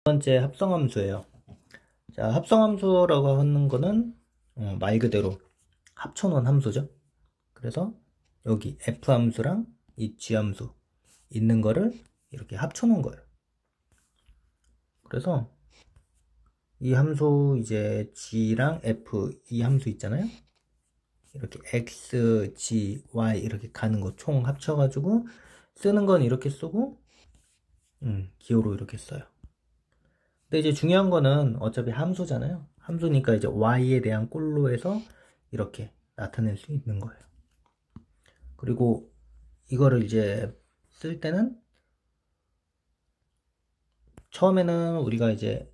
번째 합성함수예요. 자, 합성함수라고 하는 거는 말 그대로 합쳐놓은 함수죠. 그래서 여기 f함수랑 이 g함수 있는 거를 이렇게 합쳐놓은 거예요. 그래서 이 함수 이제 g랑 f 이 함수 있잖아요. 이렇게 x, g, y 이렇게 가는 거 총 합쳐가지고 쓰는 건 이렇게 쓰고 기호로 이렇게 써요. 근데 이제 중요한 거는 어차피 함수잖아요. 함수니까 이제 y에 대한 꼴로 해서 이렇게 나타낼 수 있는 거예요. 그리고 이거를 이제 쓸 때는 처음에는 우리가 이제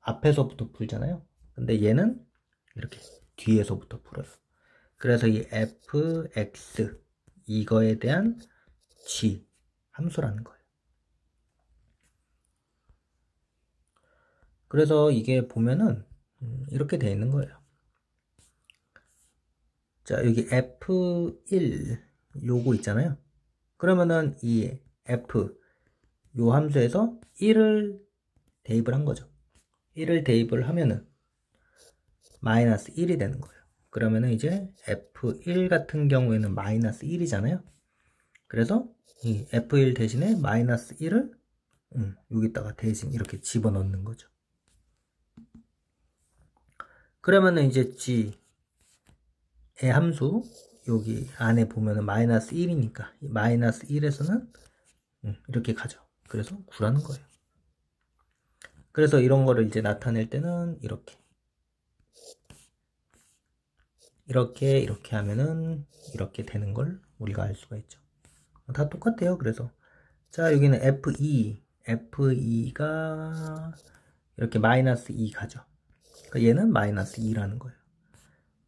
앞에서부터 풀잖아요. 근데 얘는 이렇게 뒤에서부터 풀어요. 그래서 이 fx 이거에 대한 g 함수라는 거예요. 그래서 이게 보면은 이렇게 되어 있는 거예요. 자, 여기 f1 요거 있잖아요. 그러면은 이 f 요 함수에서 1을 대입을 한 거죠. 1을 대입을 하면은 마이너스 1이 되는 거예요. 그러면은 이제 f1 같은 경우에는 마이너스 1이잖아요. 그래서 이 f1 대신에 마이너스 1을 여기다가 대신 이렇게 집어넣는 거죠. 그러면은 이제 g의 함수 여기 안에 보면은 마이너스 1이니까 마이너스 1에서는 이렇게 가죠. 그래서 9라는 거예요. 그래서 이런 거를 이제 나타낼 때는 이렇게 하면은 이렇게 되는 걸 우리가 알 수가 있죠. 다 똑같아요. 그래서 자, 여기는 F2가 이렇게 마이너스 2 가죠. 그러니까 얘는 마이너스 2라는 거예요.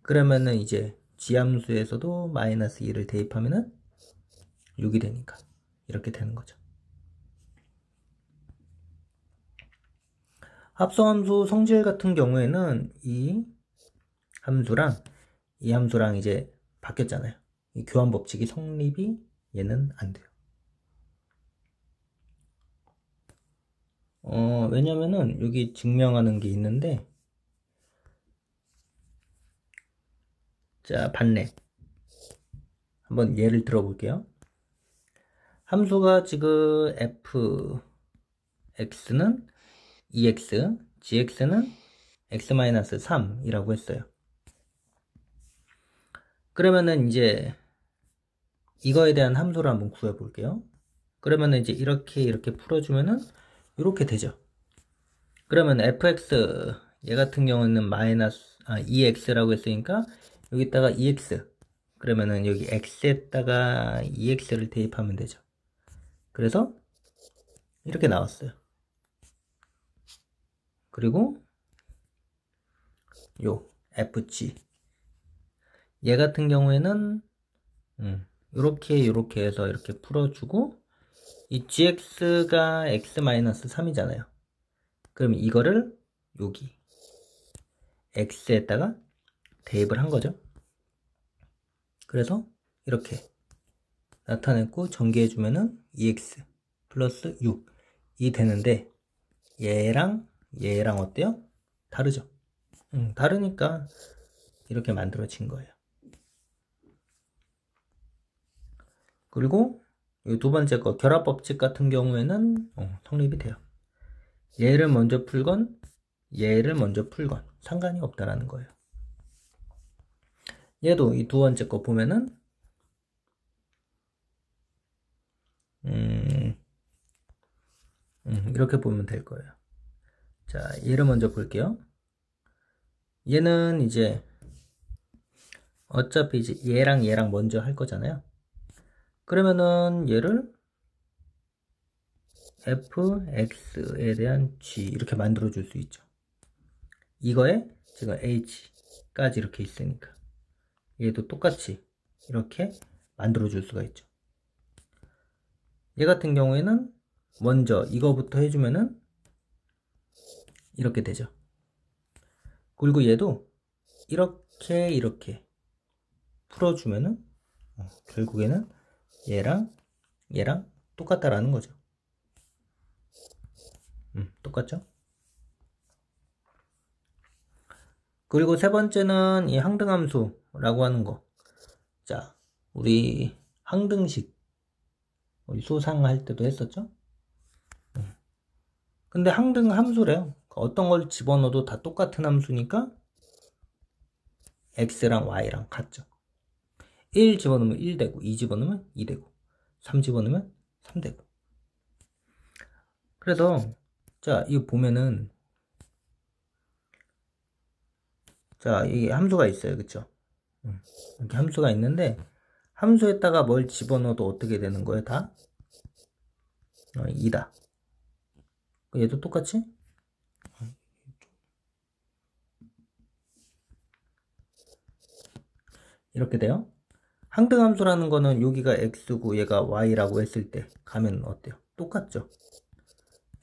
그러면은 이제 지함수에서도 마이너스 2를 대입하면은 6이 되니까 이렇게 되는 거죠. 합성함수 성질 같은 경우에는 이 함수랑 이제 바뀌었잖아요. 이 교환 법칙이 성립이 얘는 안 돼요. 왜냐면은 여기 증명하는 게 있는데, 자, 반례. 한번 예를 들어 볼게요. 함수가 지금 fx는 2x, gx는 x-3이라고 했어요. 그러면은 이제 이거에 대한 함수를 한번 구해 볼게요. 그러면은 이제 이렇게 풀어주면은 이렇게 되죠. 그러면 fx 얘 같은 경우는 2x라고 했으니까 여기다가 2x 그러면은 여기 x에다가 2x를 대입하면 되죠. 그래서 이렇게 나왔어요. 그리고 요 fg 얘 같은 경우에는 이렇게 해서 이렇게 풀어주고 이 gx가 x-3이잖아요. 그럼 이거를 여기 x에다가 대입을 한 거죠. 그래서 이렇게 나타냈고 전개해주면은 2x 플러스 6이 되는데 얘랑 어때요? 다르죠? 다르니까 이렇게 만들어진 거예요. 그리고 이 두 번째 거 결합법칙 같은 경우에는 성립이 돼요. 얘를 먼저 풀건 얘를 먼저 풀건 상관이 없다라는 거예요. 얘도 이 두 번째 거 보면은 이렇게 보면 될 거예요. 자, 얘를 먼저 볼게요. 얘는 이제 어차피 이제 얘랑 먼저 할 거잖아요. 그러면은 얘를 fx에 대한 g 이렇게 만들어 줄 수 있죠. 이거에 지금 h까지 이렇게 있으니까 얘도 똑같이 이렇게 만들어 줄 수가 있죠. 얘 같은 경우에는 먼저 이거부터 해주면은 이렇게 되죠. 그리고 얘도 이렇게 풀어주면은 결국에는 얘랑 똑같다라는 거죠. 똑같죠? 그리고 세 번째는 이 항등함수라고 하는 거. 자, 우리 항등식 우리 수상할 때도 했었죠? 근데 항등 함수래요. 어떤 걸 집어넣어도 다 똑같은 함수니까 x랑 y랑 같죠. 1 집어넣으면 1 되고, 2 집어넣으면 2 되고, 3 집어넣으면 3 되고. 그래서 자, 이거 보면은 자, 이 함수가 있어요. 그쵸? 이렇게 함수가 있는데 함수에다가 뭘 집어넣어도 어떻게 되는 거예요? 다 2다. 얘도 똑같이 이렇게 돼요. 항등함수라는 거는 여기가 x고 얘가 y라고 했을 때 가면 어때요? 똑같죠?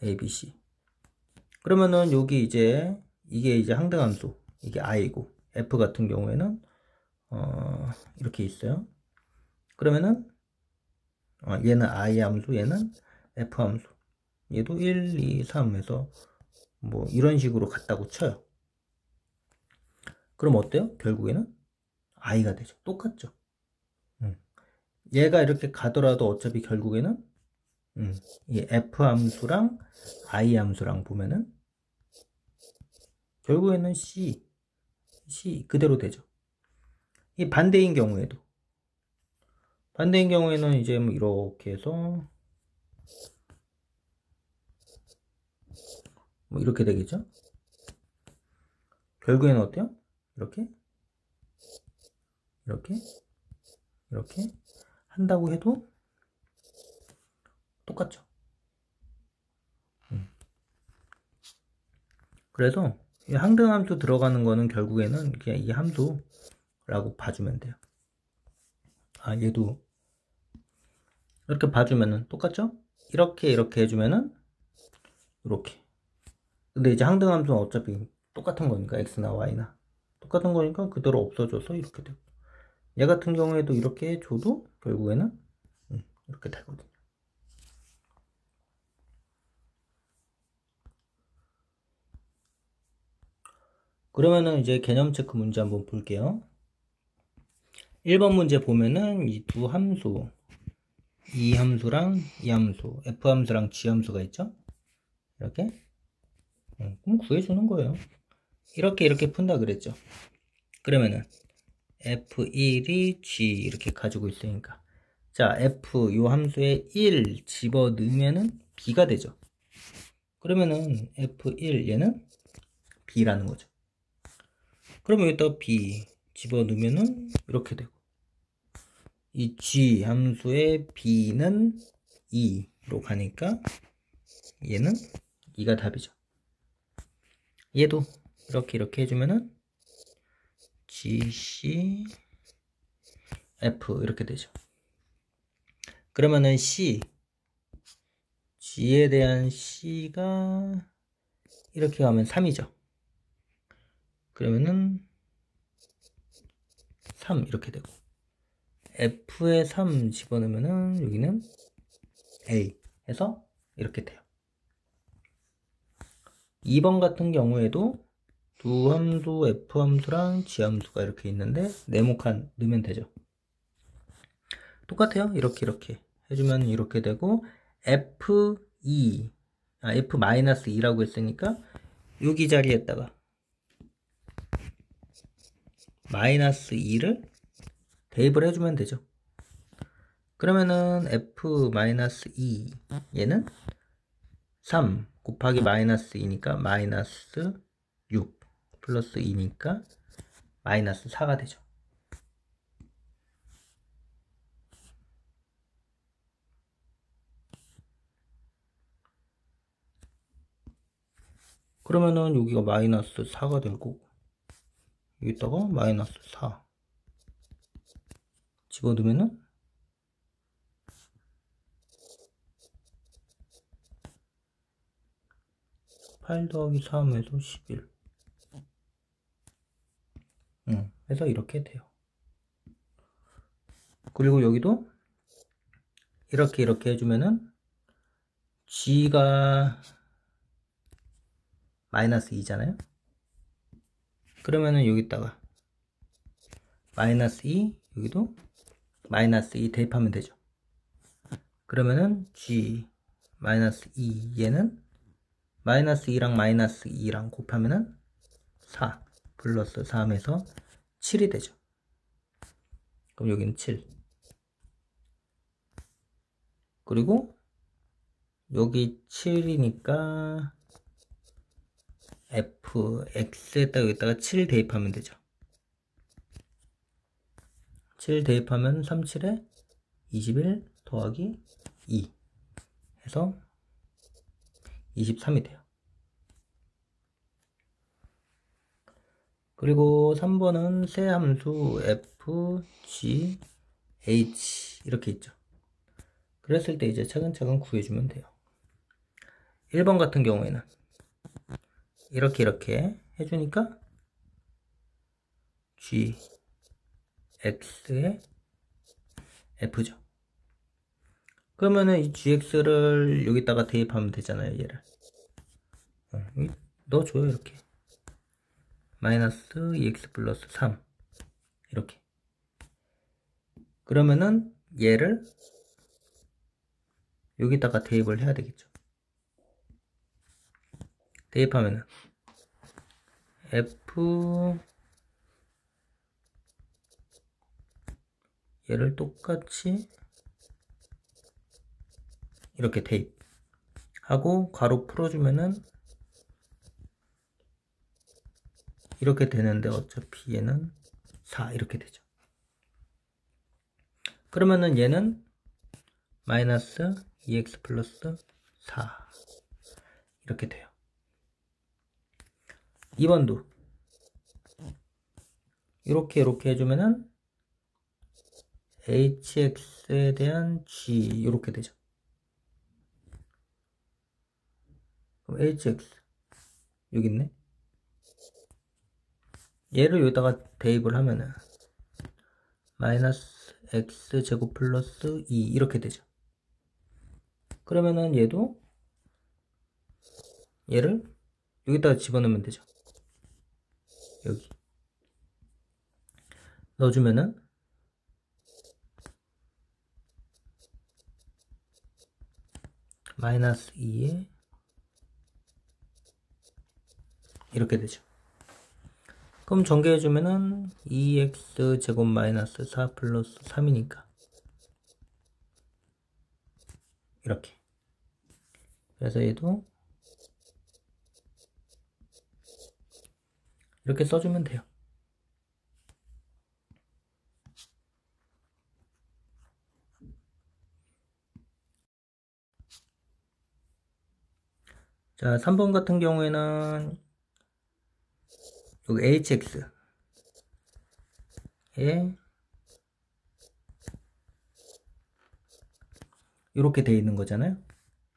a, b, c. 그러면은 여기 이제 이게 이제 항등함수, 이게 i고 f 같은 경우에는 이렇게 있어요. 그러면은 얘는 i 함수, 얘는 f 함수. 얘도 1, 2, 3 해서 뭐 이런 식으로 갔다고 쳐요. 그럼 어때요? 결국에는 i가 되죠. 똑같죠. 얘가 이렇게 가더라도 어차피 결국에는 이 f 함수랑 i 함수랑 보면은 결국에는 c 그대로 되죠. 이 반대인 경우에는 이제 뭐 이렇게 해서 뭐 이렇게 되겠죠. 결국에는 어때요? 이렇게 한다고 해도 똑같죠. 그래서 이 항등함수 들어가는 거는 결국에는 그냥 이 함수라고 봐주면 돼요. 얘도 이렇게 봐주면은 똑같죠? 이렇게 해주면은 이렇게. 근데 이제 항등함수는 어차피 똑같은 거니까 x나 y나 똑같은 거니까 그대로 없어져서 이렇게 되고, 얘 같은 경우에도 이렇게 줘도 결국에는 이렇게 되거든요. 그러면은 이제 개념 체크 문제 한번 볼게요. 1번 문제 보면은 이 두 함수, 이 함수랑 이 함수, f 함수랑 g 함수가 있죠? 이렇게 그럼 구해주는 거예요. 이렇게 푼다 그랬죠. 그러면은 f1이 g 이렇게 가지고 있으니까, 자, f 요 함수에 1 집어 넣으면은 b가 되죠. 그러면은 f1 얘는 b라는 거죠. 그러면 여기다가 b 집어 넣으면은 이렇게 되고, 이 g 함수의 b는 2로 가니까 얘는 2가 답이죠. 얘도 이렇게 해주면은 g, c, f 이렇게 되죠. 그러면은 g에 대한 c가 이렇게 가면 3이죠. 그러면은 3 이렇게 되고, f에 3 집어넣으면은 여기는 a 해서 이렇게 돼요. 2번 같은 경우에도 두 함수 f 함수랑 g 함수가 이렇게 있는데 네모칸 넣으면 되죠. 똑같아요. 이렇게 해주면 이렇게 되고, f-2라고 했으니까 여기 자리에다가 -2를 대입을 해주면 되죠. 그러면은 f-2 얘는 3 곱하기 -2니까 -6 플러스 2니까 -4가 되죠. 그러면은 여기가 -4가 되고, 여기다가 -4 집어넣으면은 8 더하기 3에서 11 해서 이렇게 돼요. 그리고 여기도 이렇게 해주면은 g가 -2잖아요. 그러면은 여기다가 마이너스 2, 여기도 마이너스 2 대입하면 되죠. 그러면은 G 마이너스 2, 얘는 마이너스 2랑 마이너스 2랑 곱하면은 4 플러스 3에서 7이 되죠. 그럼 여기는 7. 그리고 여기 7이니까 fx에다가 여기다가 7 대입하면 되죠. 7 대입하면 37에 21 더하기 2 해서 23이 돼요. 그리고 3번은 세 함수 f, g, h 이렇게 있죠. 그랬을 때 이제 차근차근 구해주면 돼요. 1번 같은 경우에는 이렇게 해주니까 g, x의 f죠. 그러면은 이 gx를 여기다가 대입하면 되잖아요. 얘를 넣어줘요. 이렇게 마이너스 2x 플러스 3 이렇게. 그러면은 얘를 여기다가 대입을 해야 되겠죠. 대입하면은 f 얘를 똑같이 이렇게 대입하고 괄호 풀어주면은 이렇게 되는데 어차피 얘는 4 이렇게 되죠. 그러면은 얘는 마이너스 2x 플러스 4 이렇게 돼요. 2번도 이렇게 해주면은 hx에 대한 g 이렇게 되죠. 그럼 hx 여기 있네. 얘를 여기다가 대입을 하면은 마이너스 x 제곱 플러스 2 이렇게 되죠. 그러면은 얘도 얘를 여기다가 집어넣으면 되죠. 여기 넣어주면은 마이너스 2에 이렇게 되죠. 그럼 전개해주면은 2x 제곱 마이너스 4 플러스 3이니까 이렇게. 그래서 얘도 이렇게 써주면 돼요. 자, 3번 같은 경우에는 여기 hx에 이렇게 돼 있는 거잖아요.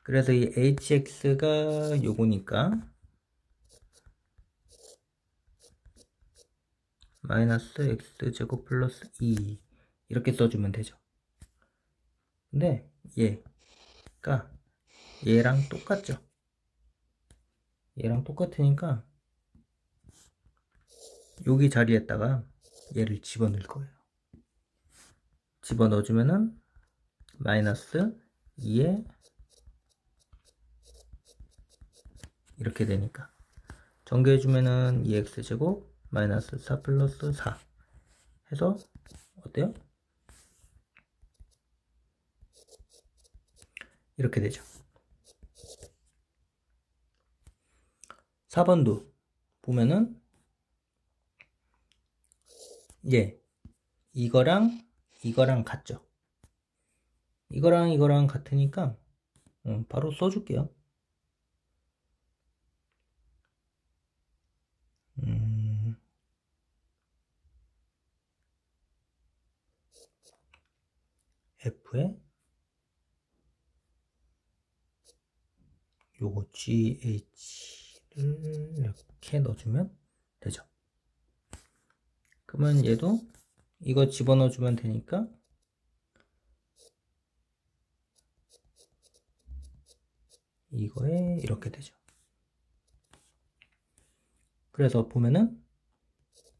그래서 이 hx가 요거니까 마이너스 x제곱 플러스 2 이렇게 써주면 되죠. 근데 얘가 얘랑 똑같죠. 얘랑 똑같으니까 여기 자리에다가 얘를 집어넣을 거예요. 집어넣어주면은 마이너스 2에 이렇게 되니까 전개해주면은 2x제곱 마이너스 4 플러스 4 해서 어때요? 이렇게 되죠. 4번도 보면은 이거랑 같죠. 이거랑 같으니까 바로 써줄게요. f에 요거 GH를 이렇게 넣어주면 되죠. 그러면 얘도 이거 집어넣어주면 되니까 이거에 이렇게 되죠. 그래서 보면은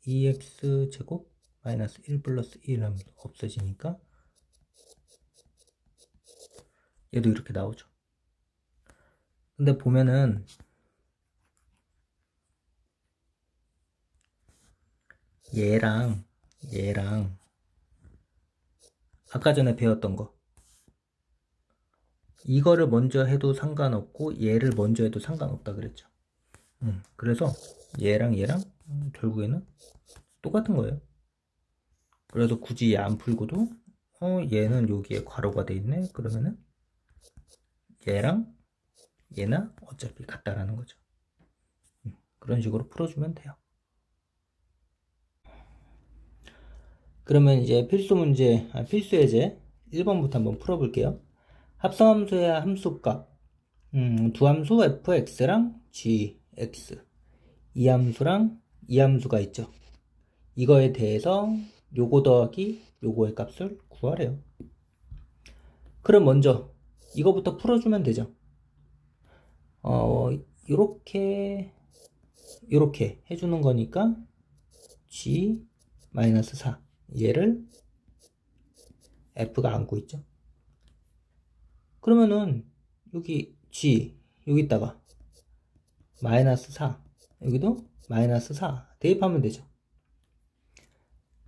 2x 제곱 마이너스 1 플러스 1 하면 없어지니까 얘도 이렇게 나오죠. 근데 보면은 얘랑 아까 전에 배웠던 거 이거를 먼저 해도 상관없고 얘를 먼저 해도 상관없다 그랬죠. 그래서 얘랑 결국에는 똑같은 거예요. 그래서 굳이 얘 안 풀고도 얘는 여기에 괄호가 돼 있네. 그러면은 얘랑 얘나 어차피 같다라는 거죠. 그런 식으로 풀어주면 돼요. 그러면 이제 필수 예제 1번부터 한번 풀어볼게요. 합성함수의 함수값 두 함수 fx랑 gx 이 함수랑 이 함수가 있죠. 이거에 대해서 요거 더하기 요거의 값을 구하래요. 그럼 먼저 이거부터 풀어주면 되죠. 요렇게 해주는 거니까 g-4 얘를 f가 안고 있죠. 그러면은 여기 g 여기다가 -4 여기도 -4 대입하면 되죠.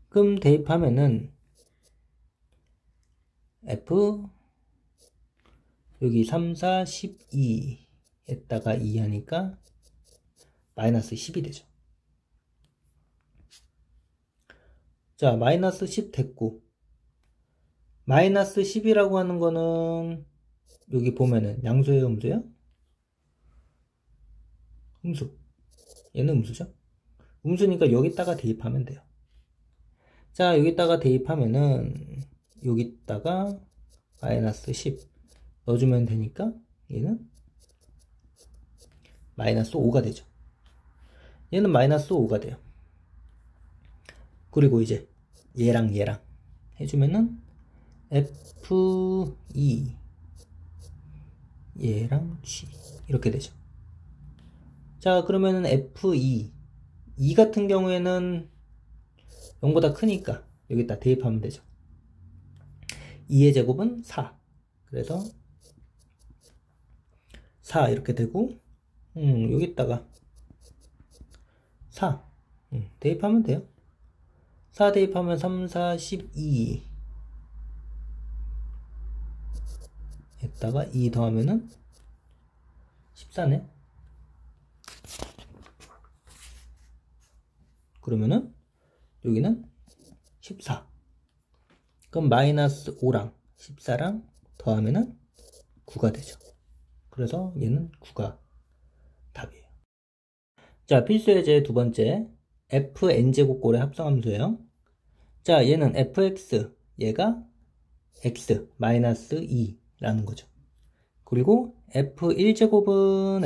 그럼 대입하면은 f 여기 3, 4, 12 에다가 2 하니까 -10이 되죠. 자, -10 됐고 -10이라고 하는 거는 여기 보면은 양수예요, 음수예요? 음수. 얘는 음수죠? 음수니까 여기다가 대입하면 돼요. 자, 여기다가 대입하면은 여기다가 -10 넣어주면 되니까 얘는 -5가 되죠. 얘는 -5가 돼요. 그리고 이제 얘랑 해주면은 F2 얘랑 G 이렇게 되죠. 자, 그러면은 F2 2 같은 경우에는 0보다 크니까 여기다 대입하면 되죠. 2의 제곱은 4 그래서 4 이렇게 되고 여기다가 4 대입하면 돼요. 4 대입하면 3, 4, 12 에다가 2 더하면은 14네. 그러면은 여기는 14. 그럼 -5랑 14랑 더하면은 9가 되죠. 그래서 얘는 9가 답이에요. 자, 필수 예제 두 번째 fn제곱꼴의 합성함수예요. 자, 얘는 fx 얘가 x 마이너스 2라는 거죠. 그리고 f1제곱은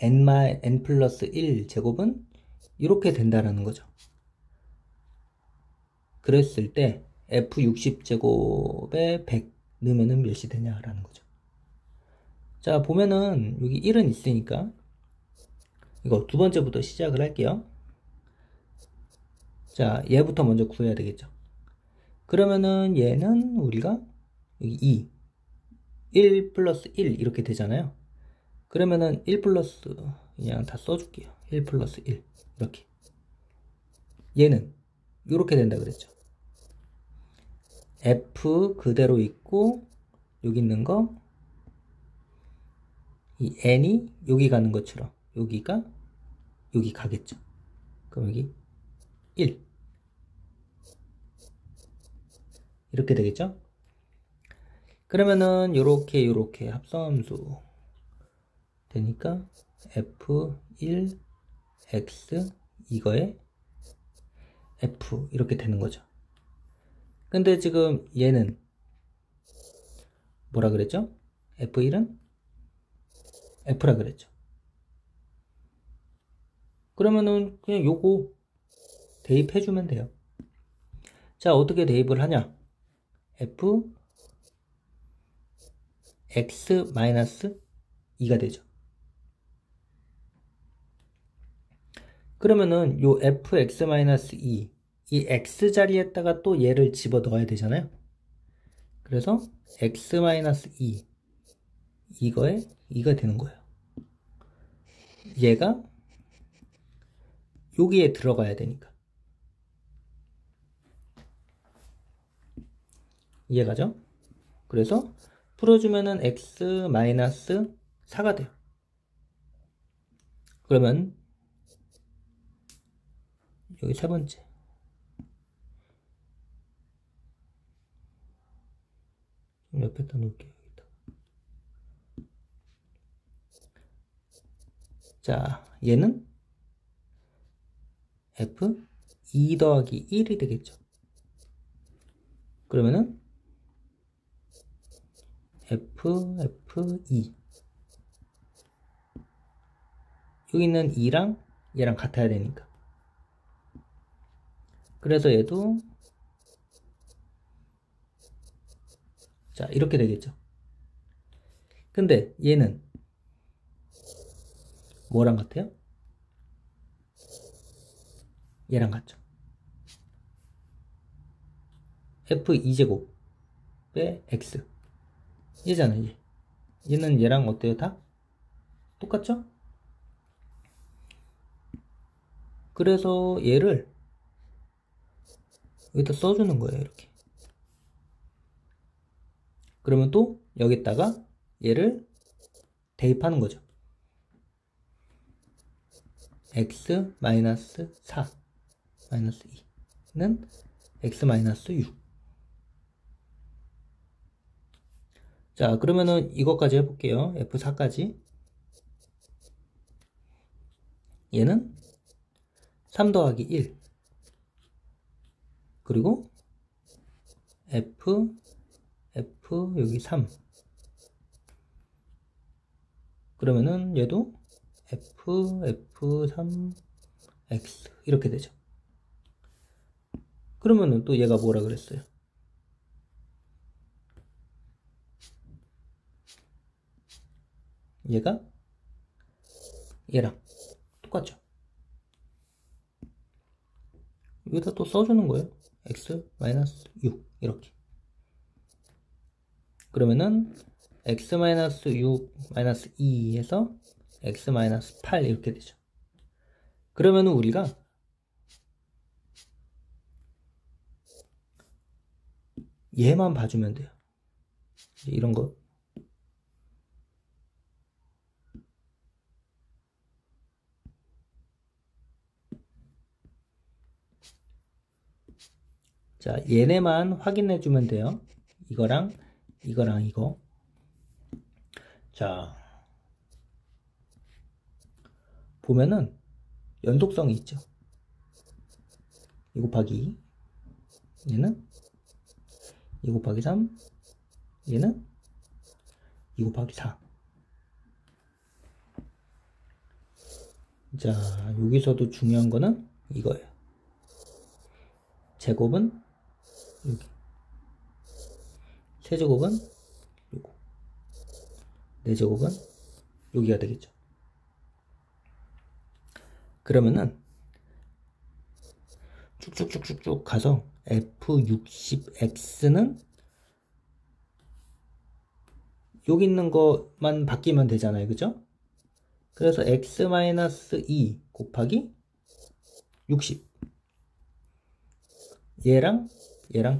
n 플러스 1 제곱은 이렇게 된다라는 거죠. 그랬을 때 f60제곱에 100 넣으면은 몇이 되냐라는 거죠. 자, 보면은 여기 1은 있으니까 이거 두 번째부터 시작을 할게요. 자, 얘부터 먼저 구해야 되겠죠. 그러면은 얘는 우리가 여기 2 1 플러스 1 이렇게 되잖아요. 그러면은 1 플러스 그냥 다 써줄게요. 1 플러스 1 이렇게. 얘는 이렇게 된다 그랬죠. F 그대로 있고 여기 있는 거 이 n이 여기 가는 것처럼 여기가 여기 가겠죠. 그럼 여기 1 이렇게 되겠죠. 그러면은 요렇게 합성함수 되니까 f1 x 이거에 f 이렇게 되는 거죠. 근데 지금 얘는 뭐라 그랬죠? f1은 f라 그랬죠. 그러면은 그냥 요거 대입해주면 돼요. 자, 어떻게 대입을 하냐? f x 마이너스 2가 되죠. 그러면은 요 fx-2 이 x 자리에다가 또 얘를 집어 넣어야 되잖아요. 그래서 x-2 이거에 이거 되는 거예요. 얘가 여기에 들어가야 되니까. 이해가죠? 그래서 풀어주면은 x-4가 돼요. 그러면 여기 세 번째. 좀 옆에다 놓을게요. 여기다. 자, 얘는 f 2 더하기 1이 되겠죠. 그러면은 f2 여기 있는 2랑 얘랑 같아야 되니까. 그래서 얘도 자 이렇게 되겠죠. 근데 얘는 뭐랑 같아요? 얘랑 같죠. f2제곱에 x 얘잖아요. 얘는 얘랑 어때요? 다 똑같죠? 그래서 얘를 여기다 써주는 거예요. 이렇게. 그러면 또 여기다가 얘를 대입하는 거죠. x-4 2는 x-6. 자, 그러면은 이것까지 해볼게요. f4까지. 얘는 3 더하기 1. 그리고 f 여기 3. 그러면은 얘도 f3 x 이렇게 되죠. 그러면은 또 얘가 뭐라 그랬어요? 얘가 얘랑 똑같죠. 여기다 또 써주는 거예요. x-6 이렇게. 그러면은 x-6-2에서 x-8 이렇게 되죠. 그러면은 우리가 얘만 봐주면 돼요. 이런 거. 자, 얘네만 확인해 주면 돼요. 이거랑 이거랑 이거. 자, 보면은 연속성이 있죠. 2 곱하기 2. 얘는 2 곱하기 3. 얘는 2 곱하기 4. 자, 여기서도 중요한 거는 이거예요. 제곱은 여기. 세제곱은 요거. 네제곱은 여기가 되겠죠. 그러면은 쭉쭉쭉쭉쭉 가서 f60x는 여기 있는 것만 바뀌면 되잖아요. 그죠? 그래서 x-2 곱하기 60. 얘랑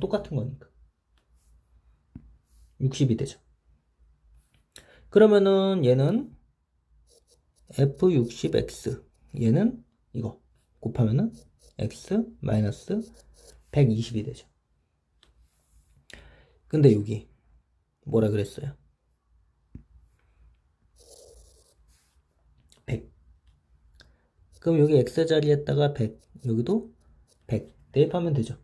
똑같은 거니까 60이 되죠. 그러면은 얘는 f60x 얘는 이거 곱하면은 x-120이 되죠. 근데 여기 뭐라 그랬어요? 100. 그럼 여기 x 자리에다가 100 여기도 100 대입하면 되죠.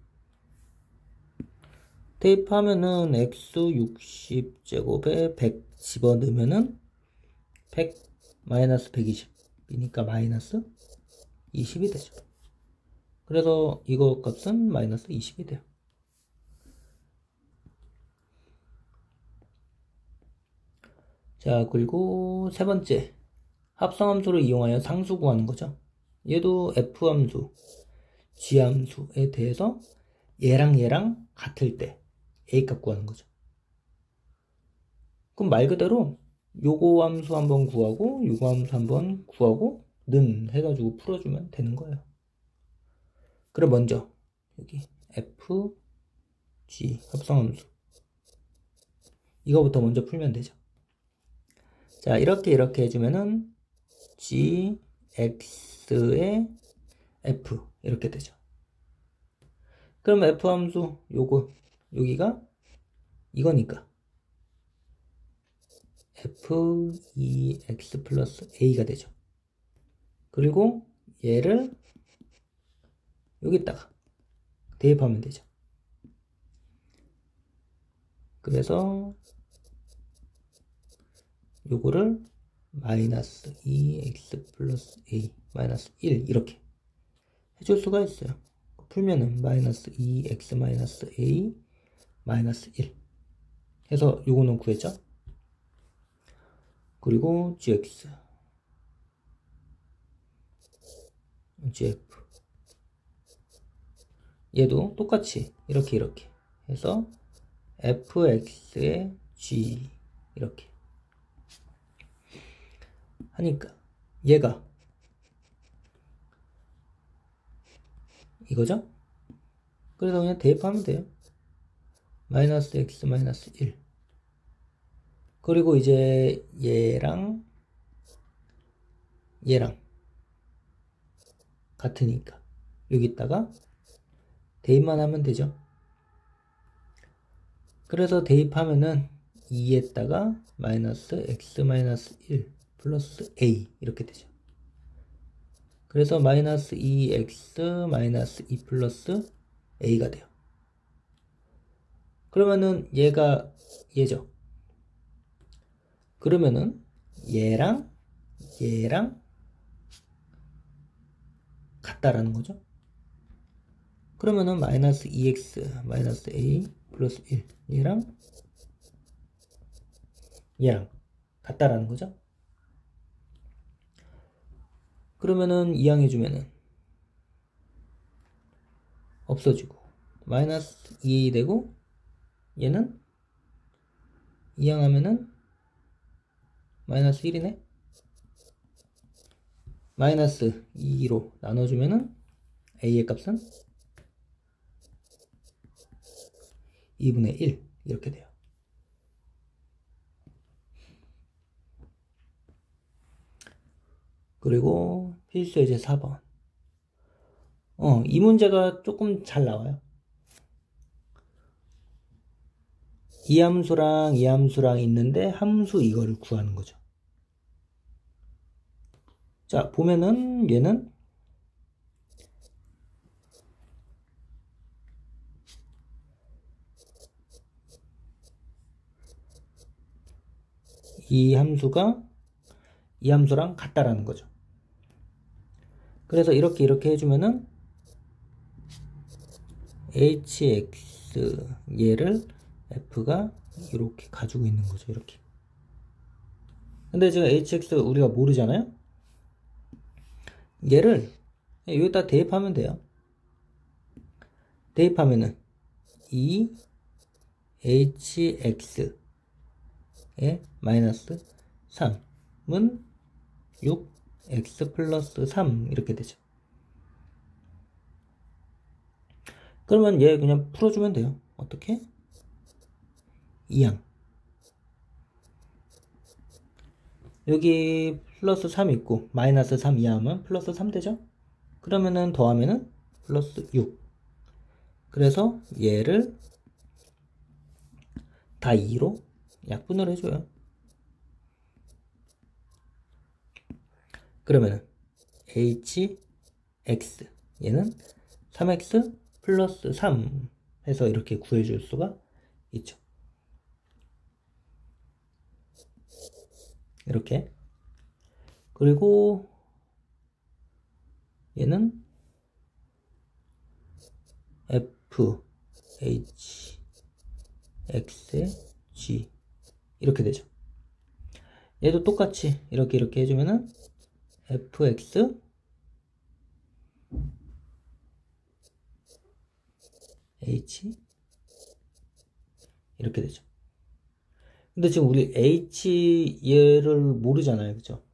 대입하면은 x60제곱에 100 집어넣으면은 100 마이너스 120이니까 마이너스 20이 되죠. 그래서 이거 값은 마이너스 20이 돼요. 자, 그리고 세 번째 합성함수를 이용하여 상수 구하는 거죠. 얘도 f함수, g함수에 대해서 얘랑 같을 때 a 값 구하는 거죠. 그럼 말 그대로 요거 함수 한번 구하고 요거 함수 한번 구하고 는 해가지고 풀어주면 되는 거예요. 그럼 먼저 여기 f, g 합성함수 이거부터 먼저 풀면 되죠. 자, 이렇게 해주면은 g, x의 f 이렇게 되죠. 그럼 f 함수 요거 여기가 이거니까 f, 2x 플러스 a가 되죠. 그리고 얘를 여기다가 대입하면 되죠. 그래서 요거를 마이너스 2x 플러스 a 마이너스 1 이렇게 해줄 수가 있어요. 풀면은 마이너스 2x 마이너스 a 마이너스 1 해서 요거는 구했죠. 그리고 gx gf 얘도 똑같이 이렇게 해서 fx의 g 이렇게 하니까 얘가 이거죠? 그래서 그냥 대입하면 돼요. 마이너스 x 마이너스 1 그리고 이제 얘랑 같으니까 여기다가 대입만 하면 되죠. 그래서 대입하면은 2에다가 마이너스 x 마이너스 1 플러스 a 이렇게 되죠. 그래서 마이너스 2x 마이너스 2 플러스 a가 돼요. 그러면은 얘가 얘죠. 그러면은 얘랑 같다라는 거죠. 그러면은 마이너스 2x 마이너스 a 플러스 1 얘랑 같다라는 거죠. 그러면은 이항해주면은 없어지고 마이너스 2a 되고 얘는 이항하면은 마이너스 1이네. 마이너스 2로 나눠주면은 a의 값은 2분의 1 이렇게 돼요. 그리고 필수 예제 4번 이 문제가 조금 잘 나와요. 이 함수랑 이 함수랑 있는데 함수 이거를 구하는 거죠. 자, 보면은 얘는 이 함수가 이 함수랑 같다라는 거죠. 그래서 이렇게 해주면은 hx 얘를 f가 이렇게 가지고 있는 거죠. 이렇게. 근데 지금 hx 우리가 모르잖아요. 얘를 여기다 대입하면 돼요. 대입하면은 이 hx에 마이너스 3은 6x 플러스 3 이렇게 되죠. 그러면 얘 그냥 풀어주면 돼요. 어떻게? 2항 여기 플러스 3 있고 마이너스 3 이하면 플러스 3 되죠? 그러면은 더하면은 플러스 6 그래서 얘를 다 2로 약분을 해줘요. 그러면은 hx 얘는 3x 플러스 3 해서 이렇게 구해줄 수가 있죠. 이렇게. 그리고 얘는 f h x의 g 이렇게 되죠. 얘도 똑같이 이렇게 해주면은 fx h 이렇게 되죠. 근데 지금 우리 h 얘를 모르잖아요, 그죠?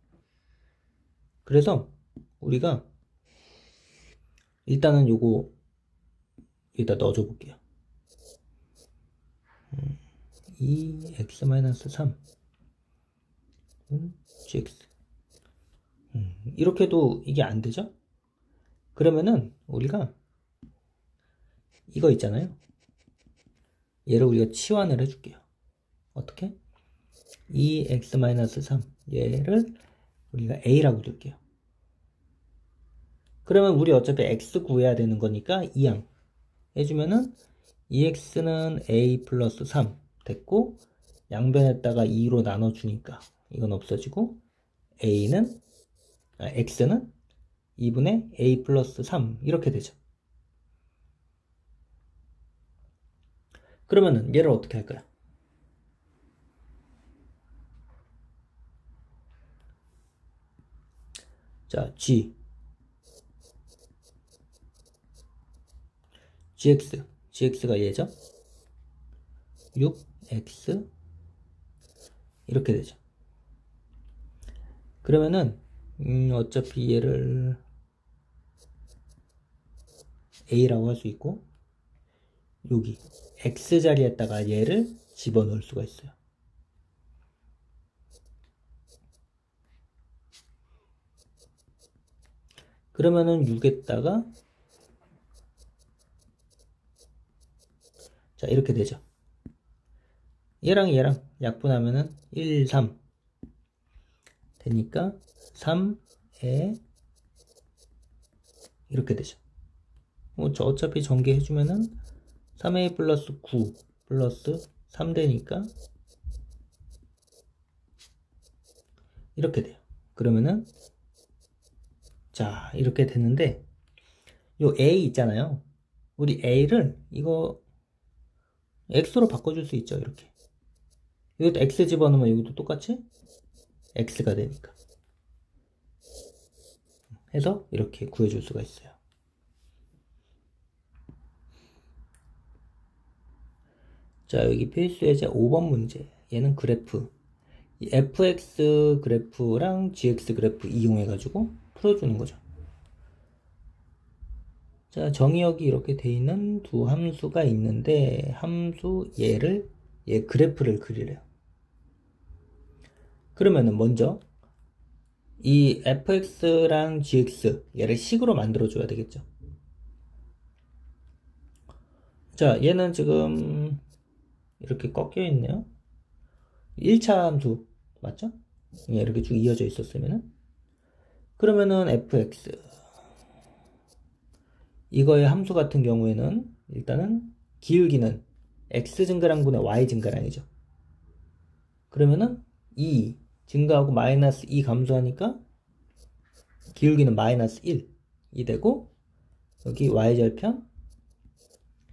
그래서 우리가 일단은 요거 여기다 넣어줘 볼게요. 2x-3 gx 이렇게도 이게 안 되죠? 그러면은 우리가 이거 있잖아요. 얘를 우리가 치환을 해줄게요. 어떻게? 2x-3 얘를 우리가 a라고 둘게요. 그러면 우리 어차피 x 구해야 되는 거니까 이항 해주면은 2x는 a 플러스 3 됐고, 양변에다가 2로 나눠주니까 이건 없어지고, x는 2분의 a 플러스 3 이렇게 되죠. 그러면은 얘를 어떻게 할까요? 자, gx가 얘죠. 6x 이렇게 되죠. 그러면은 어차피 얘를 a라고 할 수 있고, 여기 x 자리에다가 얘를 집어넣을 수가 있어요. 그러면은 6에다가 자 이렇게 되죠. 얘랑 약분하면은 1, 3 되니까 3에 이렇게 되죠. 저 어차피 전개해주면은 3a 플러스 9 플러스 3 되니까 이렇게 돼요. 그러면은 자 이렇게 되는데, 요 a 있잖아요. 우리 a를 이거 x로 바꿔줄 수 있죠. 이렇게 여기도 x 집어넣으면 여기도 똑같이 x가 되니까 해서 이렇게 구해줄 수가 있어요. 자, 여기 필수 예제 5번 문제. 얘는 그래프. 이 fx 그래프랑 gx 그래프 이용해가지고 풀어주는 거죠. 자, 정의역이 이렇게 돼 있는 두 함수가 있는데, 함수 얘 그래프를 그리래요. 그러면은 먼저 이 fx랑 gx 얘를 식으로 만들어 줘야 되겠죠. 자, 얘는 지금 이렇게 꺾여 있네요. 1차 함수 맞죠? 이렇게 쭉 이어져 있었으면은, 그러면은 fx 이거의 함수 같은 경우에는 일단은 기울기는 x 증가량분의 y 증가량이죠. 그러면은 2 증가하고 마이너스 2 감소하니까 기울기는 마이너스 1이 되고, 여기 y절편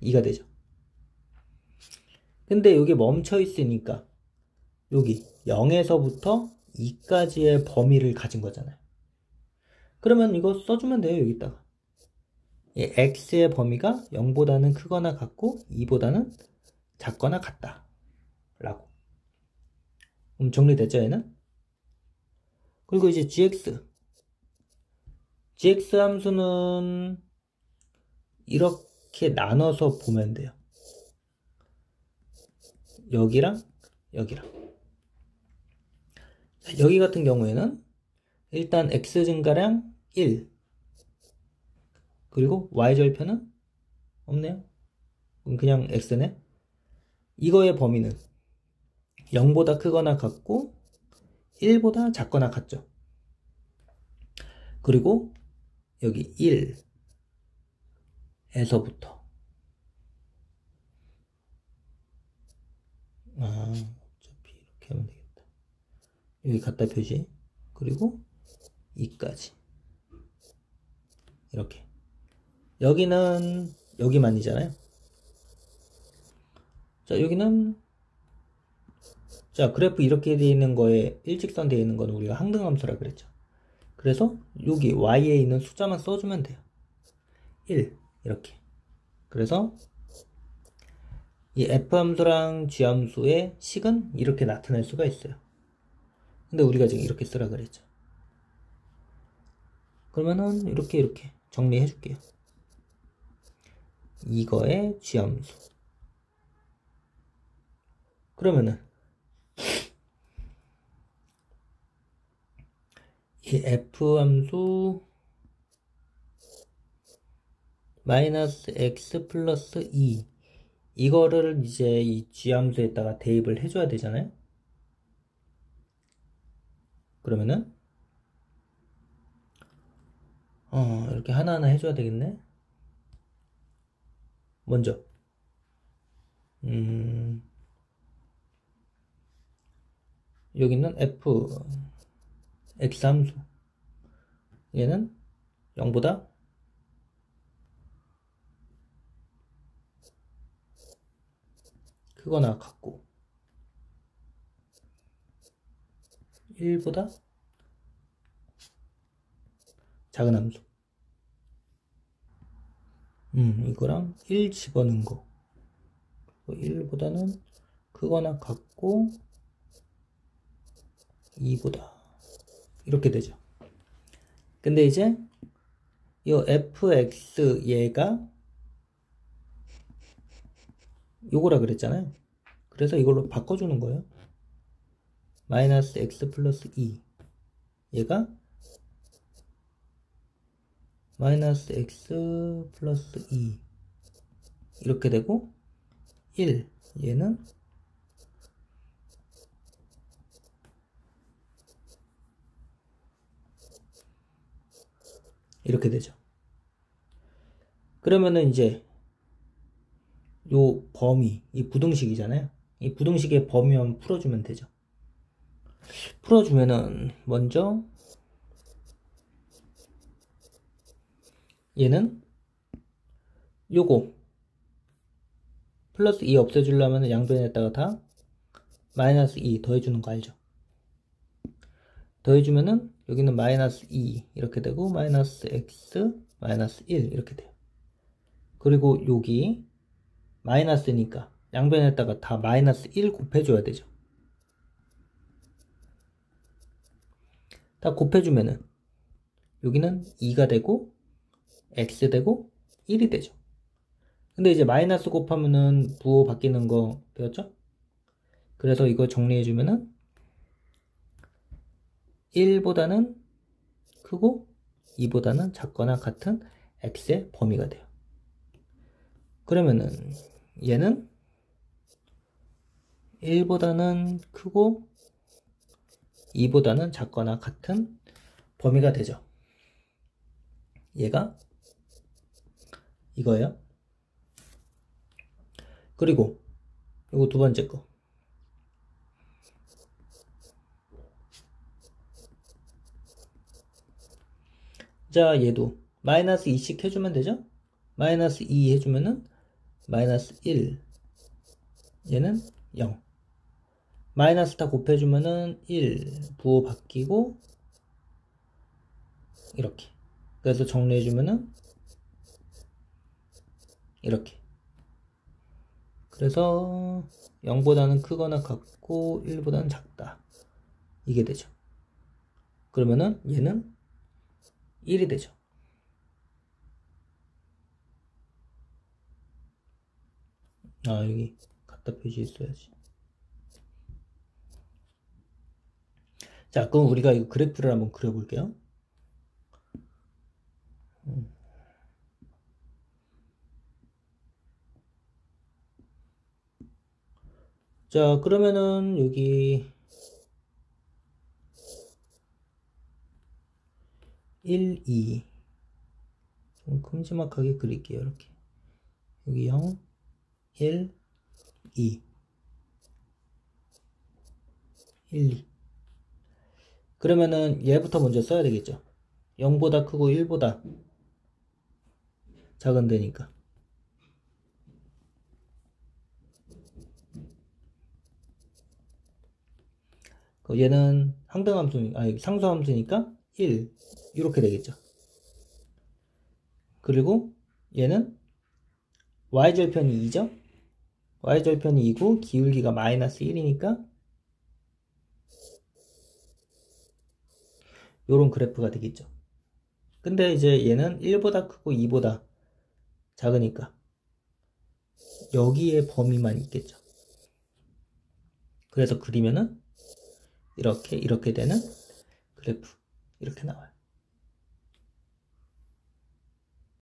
2가 되죠. 근데 여기 멈춰 있으니까 여기 0에서부터 2까지의 범위를 가진 거잖아요. 그러면 이거 써주면 돼요. 여기다가 x의 범위가 0보다는 크거나 같고 2보다는 작거나 같다 라고. 정리됐죠 얘는? 그리고 이제 gx 함수는 이렇게 나눠서 보면 돼요. 여기랑 여기 같은 경우에는 일단 x 증가량 1 그리고 y절편은 없네요. 그냥 x네. 이거의 범위는 0보다 크거나 같고 1보다 작거나 같죠. 그리고 여기 1에서부터 어차피 이렇게 하면 되겠다. 여기 갖다 표시, 그리고 2까지 이렇게. 여기는 여기만이잖아요. 자, 여기는 자 그래프 이렇게 되어 있는 거에 일직선 되어 있는 거는 우리가 항등함수라 그랬죠. 그래서 여기 y에 있는 숫자만 써주면 돼요. 1 이렇게. 그래서 이 f 함수랑 g 함수의 식은 이렇게 나타낼 수가 있어요. 근데 우리가 지금 이렇게 쓰라 그랬죠. 그러면은 이렇게 정리해 줄게요. 이거의 g 함수. 그러면은 이 f 함수 마이너스 x 플러스 2 이거를 이제 이 g 함수에다가 대입을 해줘야 되잖아요. 그러면은 이렇게 하나하나 해줘야 되겠네. 먼저 여기는 f x 함수 얘는 0보다 크거나 같고 1보다 작은 함수 이거랑 1 집어넣은 거 1보다는 크거나 같고 2보다 이렇게 되죠. 근데 이제 이 fx 얘가 요거라 그랬잖아요. 그래서 이걸로 바꿔주는 거예요. 마이너스 x 플러스 2 얘가 마이너스 x 플러스 2 이렇게 되고 1 얘는 이렇게 되죠. 그러면은 이제 요 범위 이 부등식이잖아요. 이 부등식의 범위만 풀어주면 되죠. 풀어주면은 먼저 얘는 요거 플러스 2 없애주려면 양변에다가 다 마이너스 2 더해주는 거 알죠? 더해주면은 여기는 마이너스 2 이렇게 되고 마이너스 x 마이너스 1 이렇게 돼요. 그리고 여기 마이너스니까 양변에다가 다 마이너스 1 곱해줘야 되죠. 다 곱해주면은 여기는 2가 되고 x 되고 1이 되죠. 근데 이제 마이너스 곱하면은 부호 바뀌는 거 배웠죠? 그래서 이거 정리해주면은 1보다는 크고 2보다는 작거나 같은 x의 범위가 돼요. 그러면은 얘는 1보다는 크고 2보다는 작거나 같은 범위가 되죠. 얘가 이거예요. 그리고 이거 두 번째 거. 자, 얘도 마이너스 2씩 해주면 되죠? 마이너스 2 해주면은 마이너스 1 얘는 0 마이너스 다 곱해주면은 1 부호 바뀌고 이렇게 그래서 정리해주면은 이렇게 그래서 0보다는 크거나 같고 1보다는 작다 이게 되죠. 그러면은 얘는 1이 되죠. 아 여기 갖다 표시 있어야지. 자 그럼 우리가 이 그래프를 한번 그려볼게요. 자 그러면은 여기 1, 2 좀 큼지막하게 그릴게요. 이렇게 여기 0, 1, 2 1, 2 그러면은 얘부터 먼저 써야 되겠죠. 0보다 크고 1보다 작은 데니까 얘는 상등함수, 아니 상수함수니까 1 이렇게 되겠죠. 그리고 얘는 y절편이 2죠? y절편이 2고 기울기가 마이너스 1이니까 요런 그래프가 되겠죠. 근데 이제 얘는 1보다 크고 2보다 작으니까 여기에 범위만 있겠죠. 그래서 그리면은 이렇게 되는 그래프 이렇게 나와요.